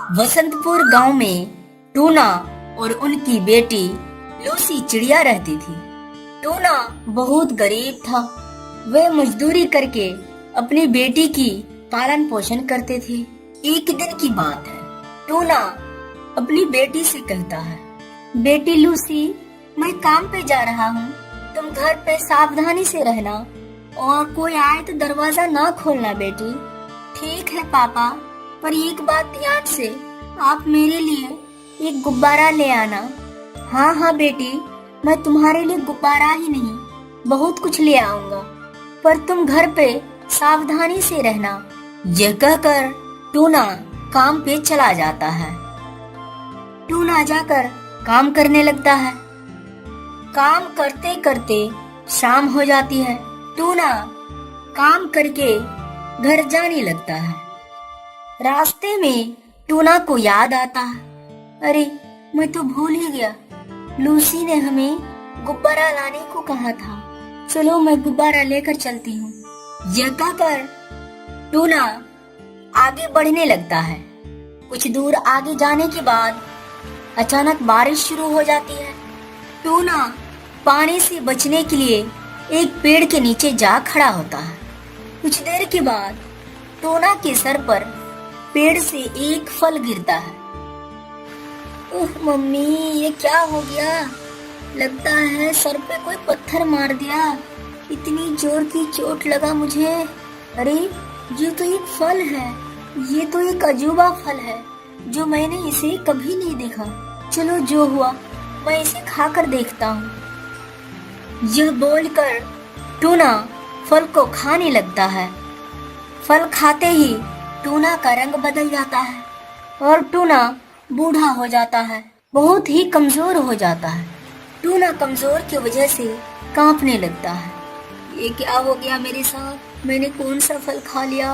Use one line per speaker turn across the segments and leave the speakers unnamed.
वसंतपुर गांव में टूना और उनकी बेटी लूसी चिड़िया रहती थी। टूना बहुत गरीब था। वे मजदूरी करके अपनी बेटी की पालन पोषण करते थे। एक दिन की बात है, टूना अपनी बेटी से कहता है, बेटी लूसी, मैं काम पे जा रहा हूँ, तुम घर पे सावधानी से रहना और कोई आए तो दरवाजा ना खोलना बेटी। ठीक है पापा, पर एक बात ध्यान से, आप मेरे लिए एक गुब्बारा ले आना। हाँ हाँ बेटी, मैं तुम्हारे लिए गुब्बारा ही नहीं बहुत कुछ ले आऊंगा, पर तुम घर पे सावधानी से रहना। यह कहकर टूना काम पे चला जाता है। टूना जाकर काम करने लगता है। काम करते करते शाम हो जाती है। टूना काम करके घर जाने लगता है। रास्ते में टूना को याद आता है, अरे मैं तो भूल ही गया, लूसी ने हमें गुब्बारा लाने को कहा था। चलो मैं गुब्बारा लेकर चलती हूँ। यह कहकर टूना आगे बढ़ने लगता है। कुछ दूर आगे जाने के बाद अचानक बारिश शुरू हो जाती है। टूना पानी से बचने के लिए एक पेड़ के नीचे जा खड़ा होता है। कुछ देर के बाद टूना के सर पर पेड़ से एक फल गिरता है। ओह मम्मी, ये क्या हो गया? लगता है सर पे कोई पत्थर मार दिया। इतनी जोर की चोट लगा मुझे। अरे ये तो एक फल है, ये तो एक अजूबा फल है जो मैंने इसे कभी नहीं देखा। चलो जो हुआ मैं इसे खाकर देखता हूँ। यह बोलकर टूना फल को खाने लगता है। फल खाते ही टूना का रंग बदल जाता है और टूना बूढ़ा हो जाता है, बहुत ही कमजोर हो जाता है। टूना कमजोर की वजह से कांपने लगता है। ये क्या हो गया मेरे साथ? मैंने कौन सा फल खा लिया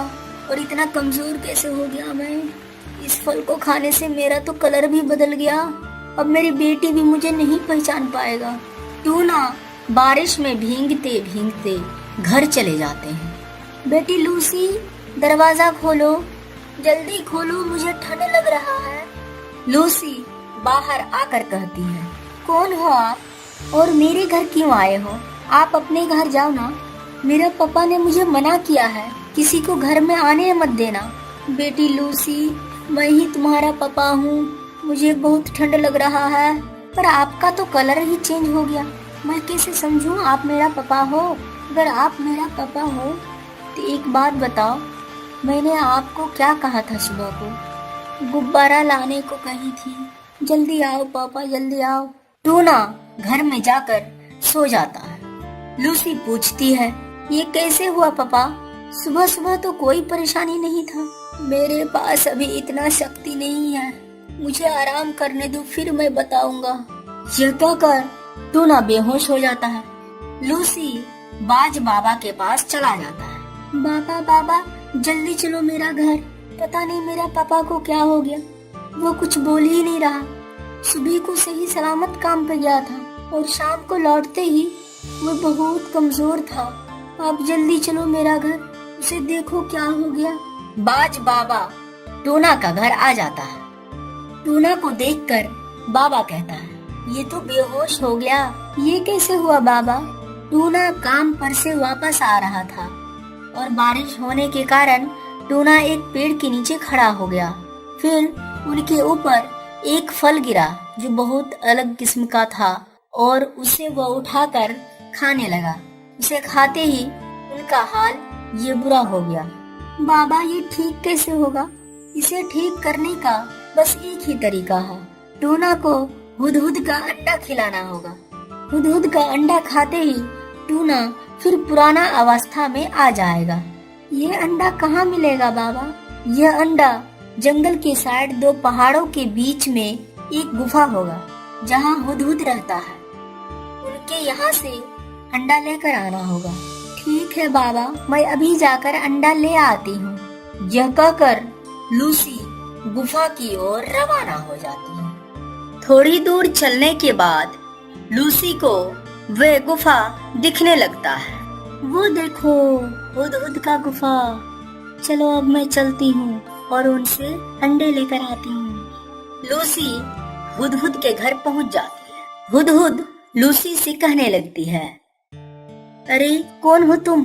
और इतना कमजोर कैसे हो गया मैं? इस फल को खाने से मेरा तो कलर भी बदल गया। अब मेरी बेटी भी मुझे नहीं पहचान पाएगा। टूना बारिश में भीगते भीगते घर चले जाते हैं। बेटी लूसी, दरवाजा खोलो, जल्दी खोलो, मुझे ठंड लग रहा है। लूसी बाहर आकर कहती है, कौन हो आप और मेरे घर क्यों आए हो? आप अपने घर जाओ ना, मेरे पापा ने मुझे मना किया है, किसी को घर में आने मत देना। बेटी लूसी, मैं ही तुम्हारा पापा हूँ, मुझे बहुत ठंड लग रहा है, पर आपका तो कलर ही चेंज हो गया। मैं कैसे समझूं आप मेरा पापा हो? अगर आप मेरा पापा हो तो एक बात बताओ, मैंने आपको क्या कहा था सुबह को? गुब्बारा लाने को कही थी। जल्दी आओ पापा, जल्दी आओ। टूना घर में जाकर सो जाता है। लूसी पूछती है, ये कैसे हुआ पापा? सुबह सुबह तो कोई परेशानी नहीं था। मेरे पास अभी इतना शक्ति नहीं है, मुझे आराम करने दो, फिर मैं बताऊंगा। यह कहकर टूना बेहोश हो जाता है। लूसी बाज बाबा के पास चला जाता है। बाबा बाबा, जल्दी चलो मेरा घर, पता नहीं मेरा पापा को क्या हो गया, वो कुछ बोल ही नहीं रहा। सुबह को सही सलामत काम पे गया था और शाम को लौटते ही वो बहुत कमजोर था। आप जल्दी चलो मेरा घर, उसे देखो क्या हो गया। बाज बाबा टूना का घर आ जाता है। टूना को देखकर बाबा कहता है, ये तो बेहोश हो गया, ये कैसे हुआ बाबा? टूना काम पर से वापस आ रहा था और बारिश होने के कारण टूना एक पेड़ के नीचे खड़ा हो गया। फिर उनके ऊपर एक फल गिरा जो बहुत अलग किस्म का था और उसे वह उठाकर खाने लगा। उसे खाते ही उनका हाल ये बुरा हो गया। बाबा, ये ठीक कैसे होगा? इसे ठीक करने का बस एक ही तरीका है, टूना को हुदहुद का अंडा खिलाना होगा। हुदहुद का अंडा खाते ही टूना फिर पुराना अवस्था में आ जाएगा। ये अंडा कहाँ मिलेगा बाबा? यह अंडा जंगल के साइड दो पहाड़ों के बीच में एक गुफा होगा जहाँ हुदहुद रहता है, उनके यहाँ से अंडा लेकर आना होगा। ठीक है बाबा, मैं अभी जाकर अंडा ले आती हूँ। यह कहकर लूसी गुफा की ओर रवाना हो जाती है। थोड़ी दूर चलने के बाद लूसी को वह गुफा दिखने लगता है। वो देखो, हुदहुद का गुफा। चलो अब मैं चलती हूँ और उनसे अंडे लेकर आती हूँ। लूसी हुदहुद के घर पहुंच जाती है। हुदहुद लूसी से कहने लगती है, अरे कौन हो तुम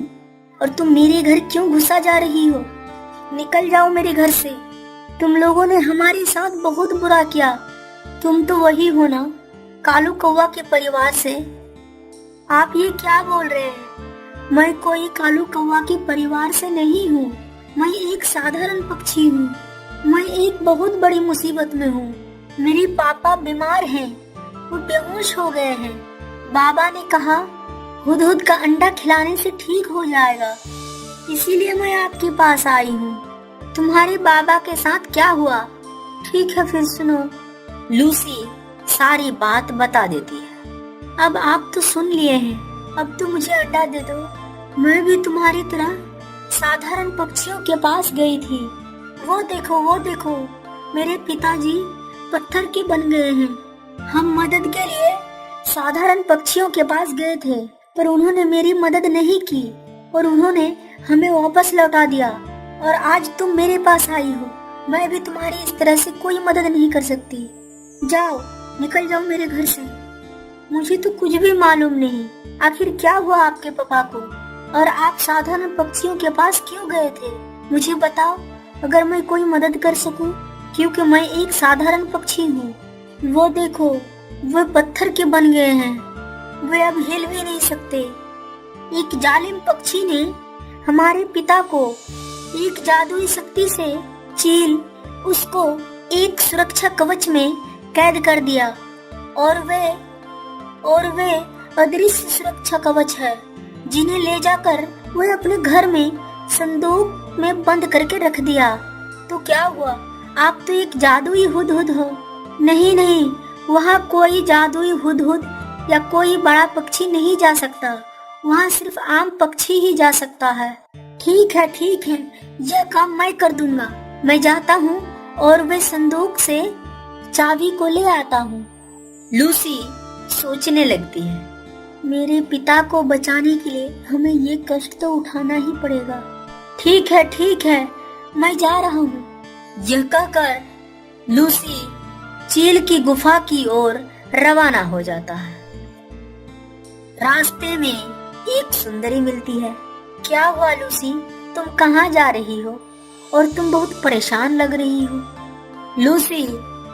और तुम मेरे घर क्यों घुसा जा रही हो? निकल जाओ मेरे घर से। तुम लोगों ने हमारे साथ बहुत बुरा किया। तुम तो वही हो ना, कालू कौवा के परिवार से। आप ये क्या बोल रहे हैं? मैं कोई कालू कौवा के परिवार से नहीं हूँ। मैं एक साधारण पक्षी हूँ। मैं एक बहुत बड़ी मुसीबत में हूँ। मेरे पापा बीमार हैं, वो बेहोश हो गए हैं। बाबा ने कहा हुदहुद का अंडा खिलाने से ठीक हो जाएगा, इसीलिए मैं आपके पास आई हूँ। तुम्हारे बाबा के साथ क्या हुआ? ठीक है फिर सुनो। लूसी सारी बात बता देती है। अब आप तो सुन लिए हैं, अब तो मुझे अंडा दे दो। मैं भी तुम्हारी तरह साधारण पक्षियों के पास गई थी। वो देखो, मेरे पिताजी पत्थर के बन गए हैं। हम मदद के लिए साधारण पक्षियों के पास गए थे, पर उन्होंने मेरी मदद नहीं की और उन्होंने हमें वापस लौटा दिया। और आज तुम मेरे पास आई हो। मैं भी तुम्हारी इस तरह से कोई मदद नहीं कर सकती। जाओ, निकल जाओ मेरे घर से। मुझे तो कुछ भी मालूम नहीं, आखिर क्या हुआ आपके पापा को और आप साधारण पक्षियों के पास क्यों गए थे? मुझे बताओ, अगर मैं कोई मदद कर सकूं, क्योंकि मैं एक साधारण पक्षी हूँ। वो देखो, वो पत्थर के बन गए हैं। वे अब हिल भी नहीं सकते। एक जालिम पक्षी ने हमारे पिता को एक जादुई शक्ति से चील उसको एक सुरक्षा कवच में कैद कर दिया और वे अदृश्य सुरक्षा कवच है, जिन्हें ले जाकर वे अपने घर में संदूक में बंद करके रख दिया। तो क्या हुआ? आप तो एक जादुई हुदहुद हो। नहीं, वहाँ कोई जादुई हुदहुद या कोई बड़ा पक्षी नहीं जा सकता। वहाँ सिर्फ आम पक्षी ही जा सकता है। ठीक है, यह काम मैं कर दूंगा। मैं जाता हूँ और वे संदूक से चाबी को ले आता हूँ। लूसी सोचने लगती है, मेरे पिता को बचाने के लिए हमें ये कष्ट तो उठाना ही पड़ेगा। ठीक है, मैं जा रहा हूँ। यह कहकर लूसी चील की गुफा की ओर रवाना हो जाता है। रास्ते में एक सुंदरी मिलती है। क्या हुआ लूसी, तुम कहाँ जा रही हो और तुम बहुत परेशान लग रही हो? लूसी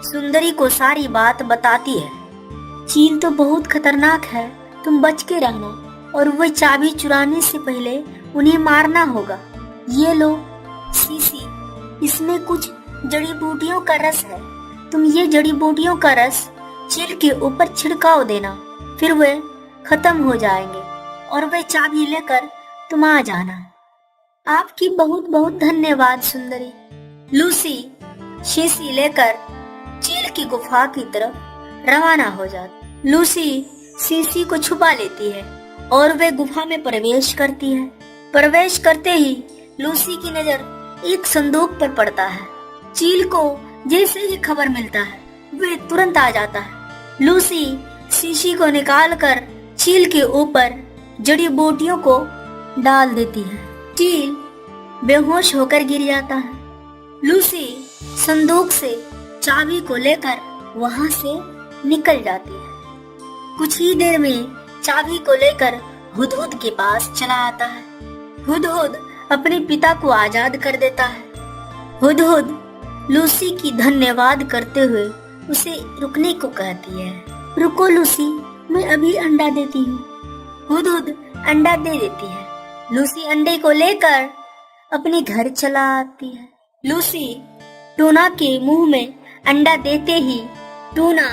सुंदरी को सारी बात बताती है। चील तो बहुत खतरनाक है, तुम बच के रहना और वह चाबी चुराने से पहले उन्हें मारना होगा। ये लो सीसी, इसमें कुछ जड़ी बूटियों का रस है। तुम ये जड़ी बूटियों का रस चील के ऊपर छिड़काव देना, फिर वे खत्म हो जाएंगे और वे चाबी लेकर तुम आ जाना। आपकी बहुत बहुत धन्यवाद सुंदरी। लूसी शीशी लेकर चील की गुफा की तरफ रवाना हो जाती। लूसी शीशी को छुपा लेती है और वे गुफा में प्रवेश करती है। प्रवेश करते ही लूसी की नजर एक संदूक पर पड़ता है। चील को जैसे ही खबर मिलता है, वे तुरंत आ जाता है। लूसी शीशी को निकालकर चील के ऊपर जड़ी बूटियों को डाल देती है। चील बेहोश होकर गिर जाता है। लूसी संदूक से चाबी को लेकर वहां से निकल जाती है। कुछ ही देर में चाबी को लेकर हुदहुद के पास चला आता है। हुदहुद अपने पिता को आजाद कर देता है। हुदहुद लूसी की धन्यवाद करते हुए उसे रुकने को कहती है। रुको लूसी, मैं अभी अंडा देती हूँ। हुदहुद अंडा दे देती है। लूसी अंडे को लेकर अपने घर चला आती है। लूसी टूना के मुंह में अंडा देते ही टूना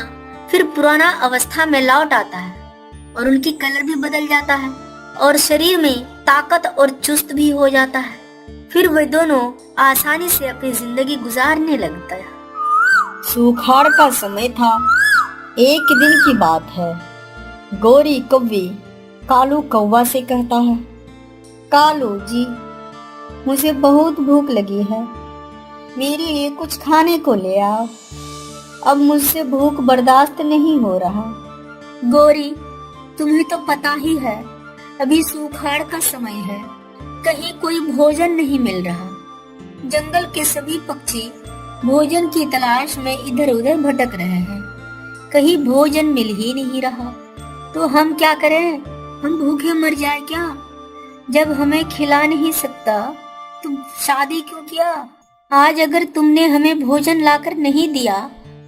फिर पुराना अवस्था में लौट आता है और उनकी कलर भी बदल जाता है और शरीर में ताकत और चुस्त भी हो जाता है। फिर वे दोनों आसानी से अपनी जिंदगी गुजारने लगता है।
सुखाड़ का समय था। एक दिन की बात है। गोरी कौवी कालू कौवा से कहता है, कालू जी, मुझे बहुत भूख लगी है, मेरे लिए कुछ खाने को ले आओ। अब मुझसे भूख बर्दाश्त नहीं हो रहा।
गोरी, तुम्हें तो पता ही है, अभी सुखाड़ का समय है, कहीं कोई भोजन नहीं मिल रहा। जंगल के सभी पक्षी भोजन की तलाश में इधर उधर भटक रहे हैं, कहीं भोजन मिल ही नहीं रहा। तो हम क्या करें? हम भूखे मर जाए क्या? जब हमें खिला नहीं सकता तो शादी क्यों किया? आज अगर तुमने हमें भोजन लाकर नहीं दिया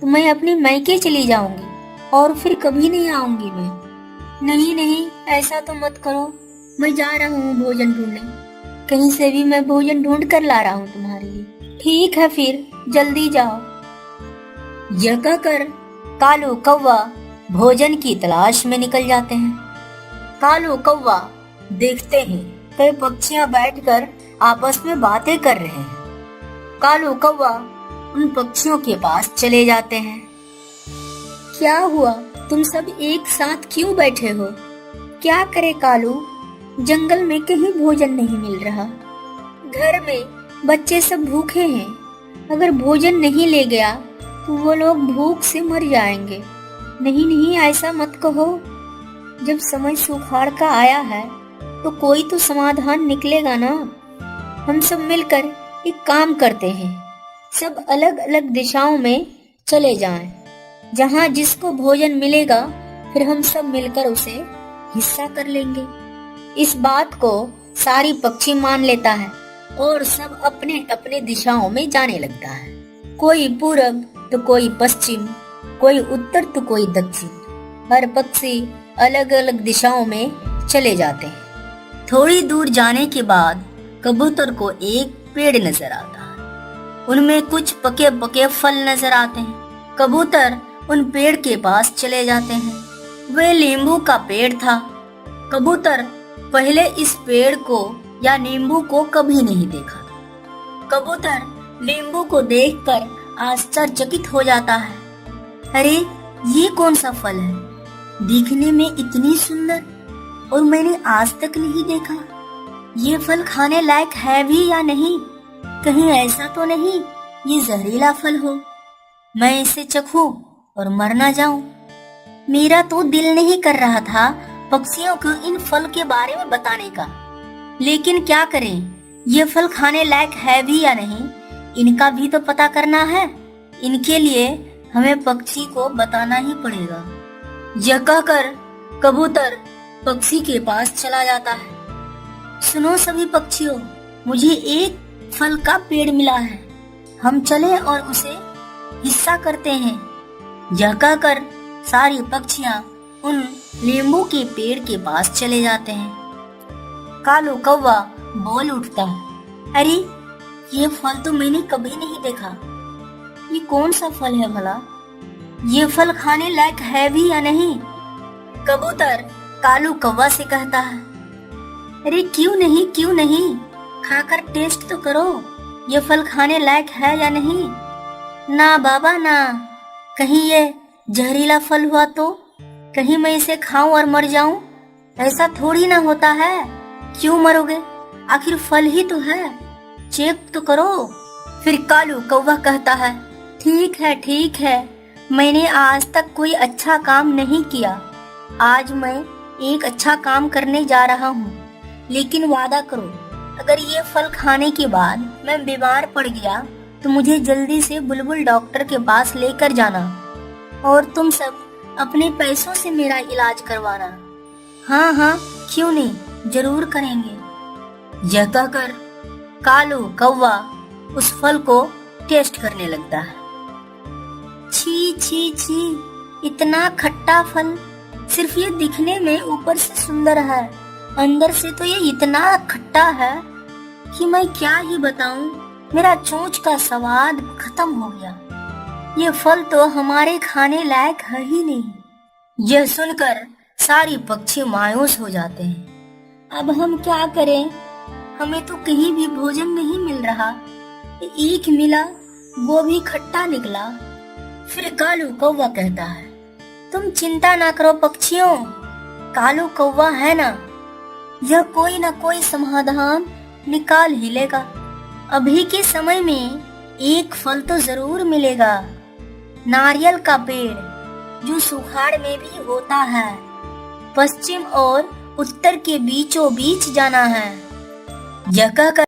तो मैं अपने मायके चली जाऊंगी और फिर कभी नहीं आऊंगी मैं। नहीं नहीं, ऐसा तो मत करो। मैं जा रहा हूँ भोजन ढूंढने। कहीं से भी मैं भोजन ढूंढ कर ला रहा हूँ तुम्हारे लिए। ठीक है, फिर जल्दी जाओ। यह कहकर कालू कौवा भोजन की तलाश में निकल जाते हैं। कालू कौवा देखते हैं कई पक्षियां बैठकर आपस में बातें कर रहे हैं। कालू कौवा उन पक्षियों के पास चले जाते हैं। क्या हुआ? तुम सब एक साथ क्यों बैठे हो? क्या करे कालू, जंगल में कहीं भोजन नहीं मिल रहा। घर में बच्चे सब भूखे हैं। अगर भोजन नहीं ले गया तो वो लोग भूख से मर जाएंगे। नहीं नहीं, ऐसा मत कहो। जब समय सुखाड़ का आया है तो कोई तो समाधान निकलेगा ना। हम सब मिलकर एक काम करते हैं, सब अलग अलग दिशाओं में चले जाएं। जहाँ जिसको भोजन मिलेगा फिर हम सब मिलकर उसे हिस्सा कर लेंगे। इस बात को सारी पक्षी मान लेता है और सब अपने अपने दिशाओं में जाने लगता है। कोई पूरब तो कोई पश्चिम, कोई उत्तर तो कोई दक्षिण। हर पक्षी अलग अलग दिशाओं में चले जाते हैं। थोड़ी दूर जाने के बाद कबूतर को एक पेड़ नजर आता है। उनमें कुछ पके पके फल नजर आते हैं। कबूतर उन पेड़ के पास चले जाते हैं। वह नींबू का पेड़ था। कबूतर पहले इस पेड़ को या नींबू को कभी नहीं देखा। कबूतर नींबू को देखकर आश्चर्यचकित हो जाता है। अरे, ये कौन सा फल है? दिखने में इतनी सुंदर और मैंने आज तक नहीं देखा। ये फल खाने लायक है भी या नहीं? कहीं ऐसा तो नहीं ये जहरीला फल हो, मैं इसे चखूं और मर ना जाऊं। मेरा तो दिल नहीं कर रहा था पक्षियों को इन फल के बारे में बताने का, लेकिन क्या करें, ये फल खाने लायक है भी या नहीं इनका भी तो पता करना है। इनके लिए हमें पक्षी को बताना ही पड़ेगा। यह कहकर कबूतर पक्षी के पास चला जाता है। सुनो सभी पक्षियों, मुझे एक फल का पेड़ मिला है, हम चले और उसे हिस्सा करते हैं। यह कहकर सारी पक्षियां उन नींबू के पेड़ के पास चले जाते हैं। कालू कौवा बोल उठता है, अरे, ये फल तो मैंने कभी नहीं देखा। ये कौन सा फल है भला? ये फल खाने लायक है भी या नहीं? कबूतर कालू कौवा से कहता है, अरे क्यों नहीं, खाकर टेस्ट तो करो, ये फल खाने लायक है या नहीं। ना बाबा ना, कहीं ये जहरीला फल हुआ तो? कहीं मैं इसे खाऊं और मर जाऊं? ऐसा थोड़ी ना होता है। क्यों मरोगे? आखिर फल ही तो है, चेक तो करो। फिर कालू कौवा कहता है, ठीक है, मैंने आज तक कोई अच्छा काम नहीं किया। आज मैं एक अच्छा काम करने जा रहा हूँ, लेकिन वादा करो, अगर ये फल खाने के बाद मैं बीमार पड़ गया तो मुझे जल्दी से बुलबुल डॉक्टर के पास लेकर जाना और तुम सब अपने पैसों से मेरा इलाज करवाना। हाँ, क्यों नहीं, जरूर करेंगे। यह कहकर कालू कौवा उस फल को टेस्ट करने लगता है। छी, इतना खट्टा फल। सिर्फ ये दिखने में ऊपर से सुंदर है, अंदर से तो ये इतना खट्टा है कि मैं क्या ही बताऊं। मेरा चोंच का स्वाद खत्म हो गया। ये फल तो हमारे खाने लायक है ही नहीं। यह सुनकर सारी पक्षी मायूस हो जाते हैं। अब हम क्या करें? हमें तो कहीं भी भोजन नहीं मिल रहा। एक मिला, वो भी खट्टा निकला। फिर कालू कौवा कहता है, तुम चिंता ना करो पक्षियों, कालू कौवा है ना, यह कोई ना कोई समाधान निकाल ही लेगा। अभी के समय में एक फल तो जरूर मिलेगा, नारियल का पेड़ जो सुखाड़ में भी होता है। पश्चिम और उत्तर के बीचों बीच जाना है। यह कहकर